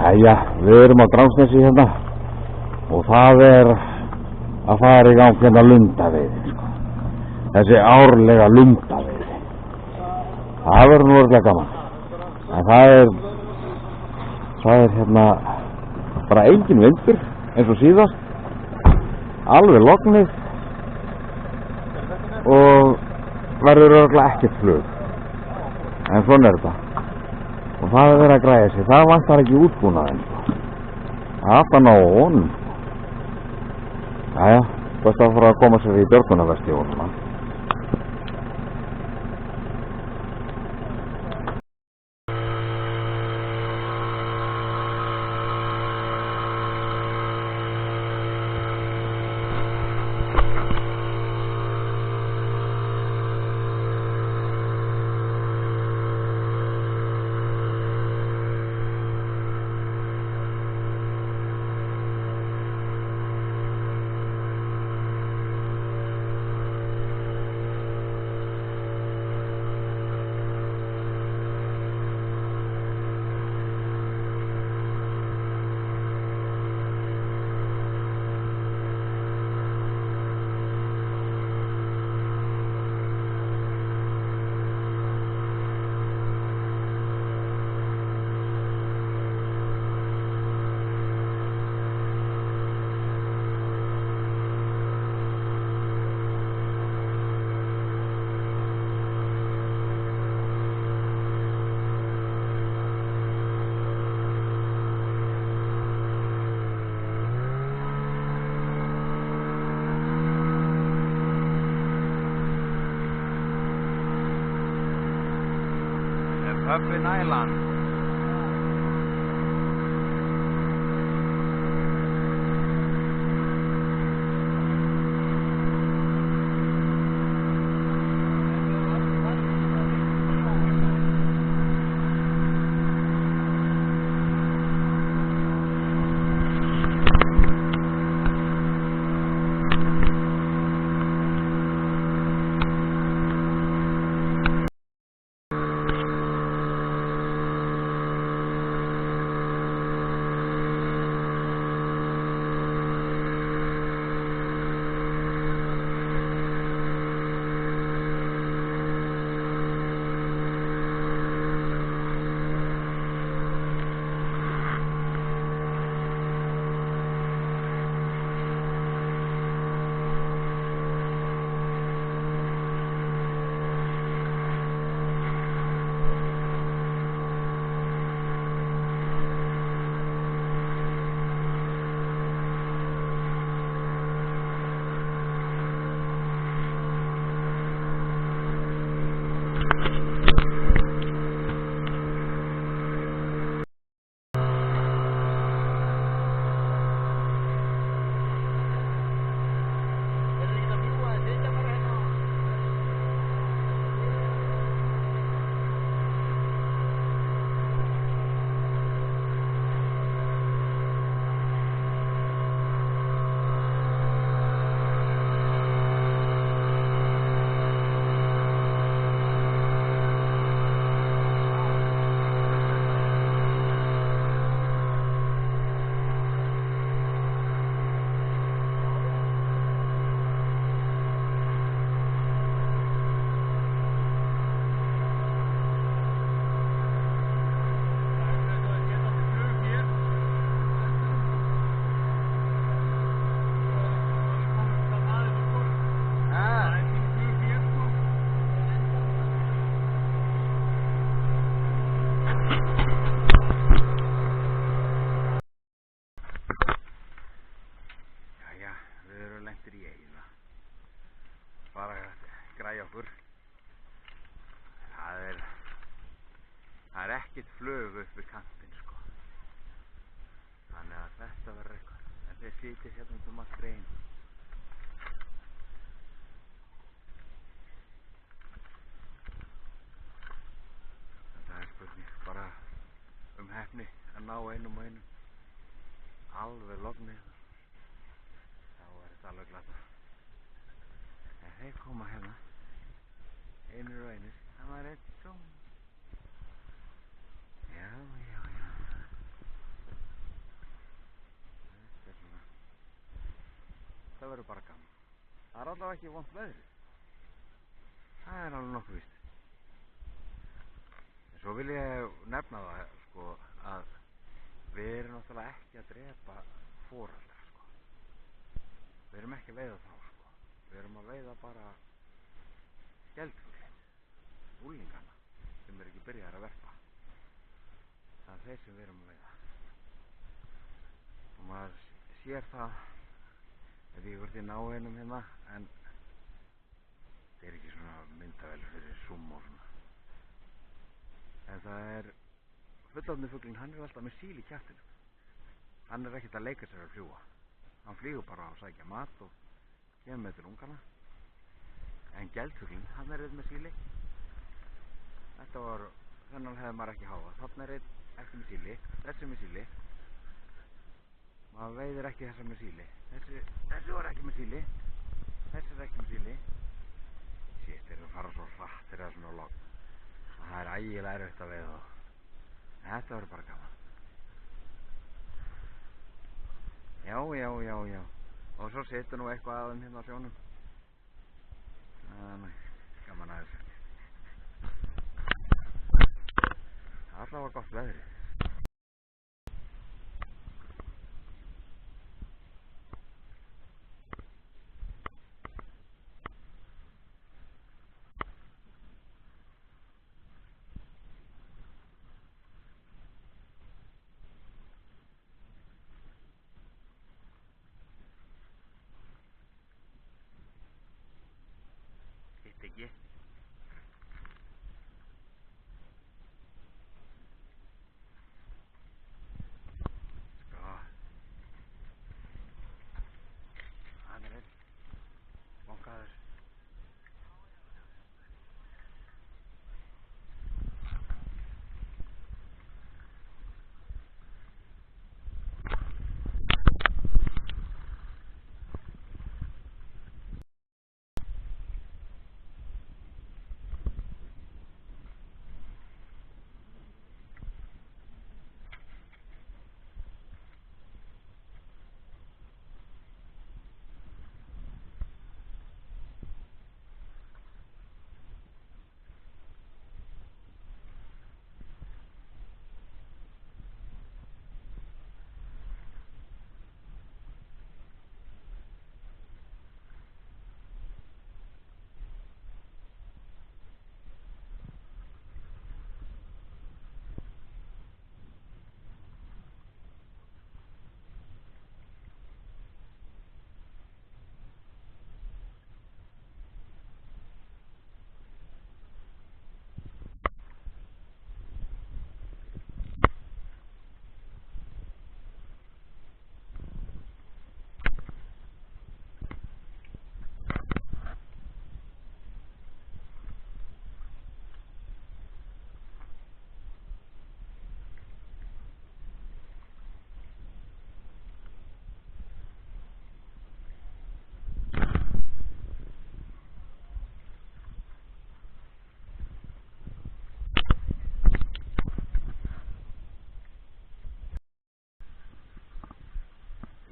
Jæja, við erum á Drangsnesi hérna og það er að fara í gang hérna lundaveiði, sko. Þessi árlega lundaveiði. Það verður nú örgulega gaman. En það er hérna bara engin vindur eins og síðast, alveg lognið og verður örgulega ekkert flug. En svona er þetta. Og það er verið að græja sig, það vantar ekki útbúnaðinn. Það er ná á honum. Jæja, best að fara að koma sér í björgunarvesti og svona. Hubbin Island. Það er ekkert flug upp við kantinn, sko. Þannig að þetta verður eitthvað. En þeir sitja hérna um allt reyn. Þetta er spurning bara heppni að ná einum og einum. Alveg lognið. Þá er þetta alveg glata. En þeir koma hérna. Einir og einir. Það var einn svo. Já. verður bara gaman. Það er allavega ekki vont veðrið. Það er alveg nokkuð víst. En svo vil ég nefna það, sko, að við erum náttúrulega ekki að drepa foreldra, sko. Við erum ekki að veiða þá, sko. Við erum að veiða bara geldfuglinn, úlingana, sem eru ekki byrjaðir að verpa. Það er þeir sem við erum að veiða. Og maður sér það, ef ég vart í náinum hérna, en þetta er ekki svona myndavél fyrir zoom og svona. En það er fullorðni fuglinn, hann er alltaf með síl í kjaftinum. Hann er ekkert að leika sér að fljúga. Hann flýgur bara að sækja mat og kemur með til ungana. En geldfuglinn, hann er einn með síli. Þennan hefði maður ekki háað. Þannig er einn ekki með síli, þessi með síli. Maður veiðir ekki þessa með síli. Þessi var ekki með síli. Þessi er ekki með síli. Shit, þeir eru að fara svo hratt þegar það er svona logn. Það er ægilega erfitt að veiða þá. En þetta verður bara gaman. Já. Og svo situr nú eitthvað að þeim hérna á sjónum. Gaman að þessu. Það alltaf var gott veðrið. Hitt ekki. Sko. Það er einn. Bankaður.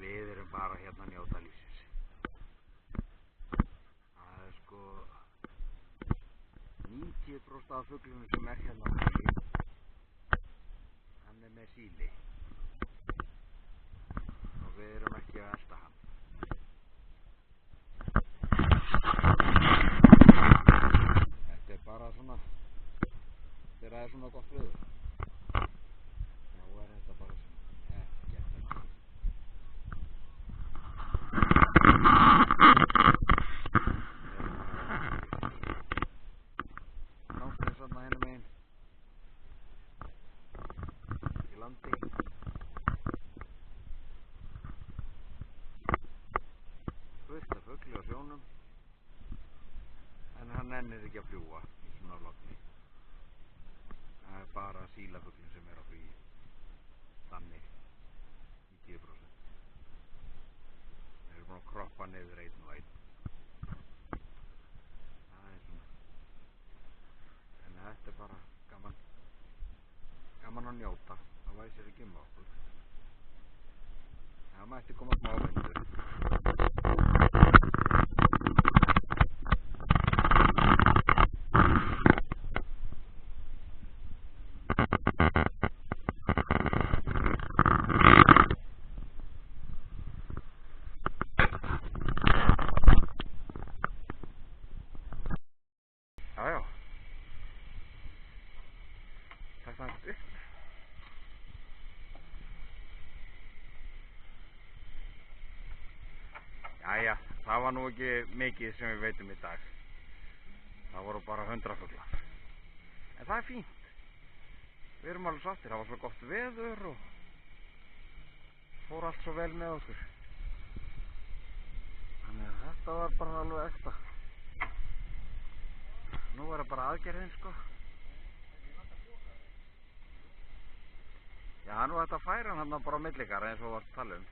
Við erum bara hérna að njóta lífsins. Það er sko 90% af fuglunum sem er hérna á flugi, hann er með síli og við erum ekki að elta hann. Þetta er bara svona, þegar það er svona gott veður, þá er þetta bara svona ekkert ekki. Náttúrulega svona hérna megin í landi. Fullt af fugli á sjónum, en hann nennir ekki að fljúga í svona logni. Það er bara sílafuglinn sem er á flugi, þannig í 10%. Þeir eru búin að kroppa niður einn og einn. Það er svona. En þetta er bara gaman. Gaman að njóta. Það væsir ekki okkur. Það mætti koma smá vindur. Jæja, það var nú ekki mikið sem við veitum í dag. Það voru bara 100 fuglar. En það er fínt. Við erum alveg sáttir, það var svo gott veður og fór allt svo vel með okkur. Þannig að þetta var bara alveg ekta. Nú er það bara aðgerðin, sko. Já, nú er þetta að færa hann bara á millikar eins og þú varst að tala um.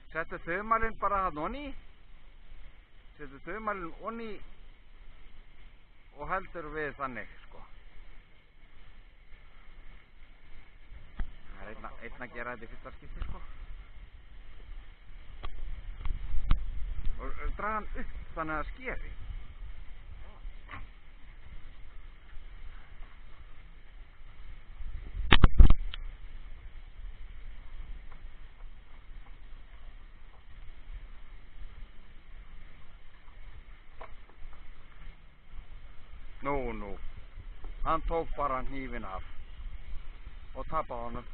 Settu þaumalinn bara hann onni. Settu þaumalinn onni og heldur við þannig, sko. Það er einn að gera þetta í fyrsta skipti, sko. Og draga hann upp þannig að það skeri. Nú, hann tók bara hnífinn af og tapaði honum.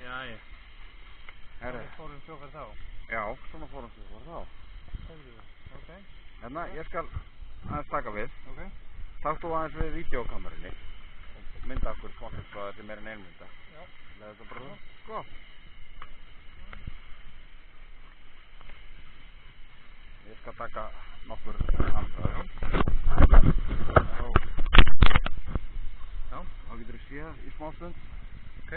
Jæja. Herri. Svona fórum þjókar þá? Já, svona fórum þjókar þá. Ok. Hérna, ég skal aðeins taka við. Ok. Taktu aðeins við vídeókamerunni og mynda okkur smakka svo að þetta er meira en einmynda. Já. Leða þetta bara það. Sko. Ég skal taka nokkur andræður. Já, þá getur þú séð í smá stund. Ok.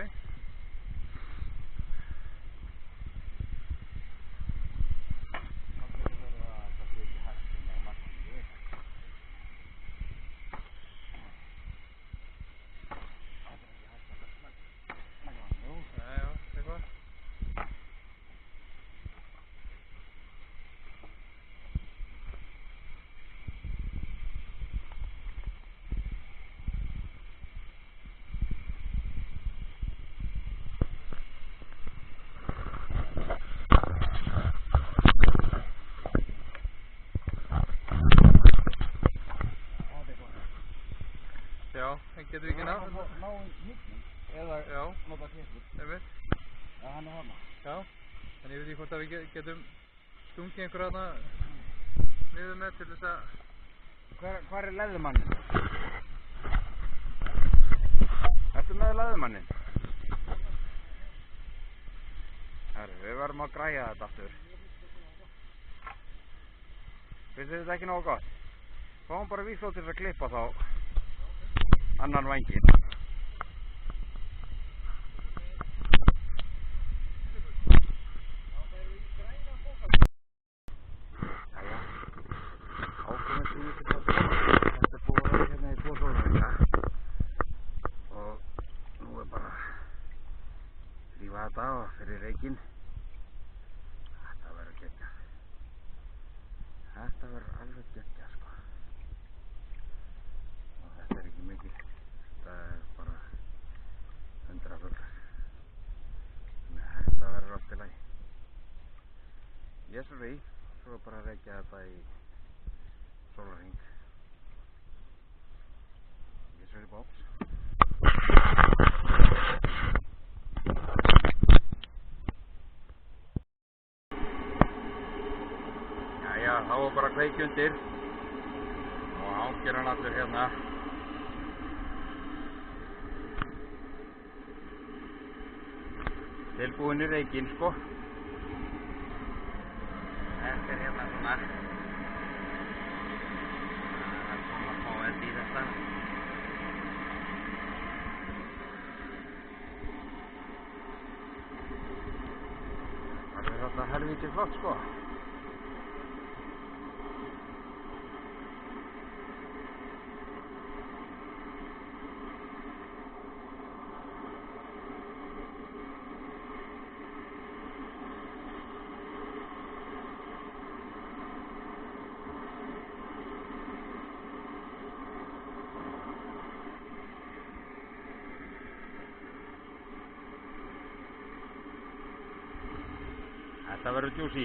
Já, en getum við ekki ná í hnífnum eða nota klippur. Einmitt. Já, hann er þarna. Já, en ég veit ekki hvort að við getum stungið einhver þarna niður með til þess að... Hvar er leðumanninn? Ertu með leðumanninn? Herru, við verðum að græja þetta aftur. Finnst þið þetta ekki nógu gott? Fáum bara vísó til þess að klippa þá annan vænginn. Jæja, ákomið því til þetta. Þetta er búið að vera hérna í 2 sólarhringa og nú er bara að rífa þetta á fyrir reykinn. Þetta verður geggjað. Þetta verður alveg geggjað, sko. Og þetta er ekki mikið. Þetta er bara 100 fuglar. Þannig að þetta verður allt í lagi. Ég svo í, svo bara að reykja þetta í sólarhring. Ég svo í bóks. Jæja, þá var bara kveiki undir og ásker hann allur hérna. Tilbúin í reykinn, sko. Þetta er hérna svona. Það er svona smá eld í þetta. Það er þetta helvítið flott, sko. Þetta verður juicy.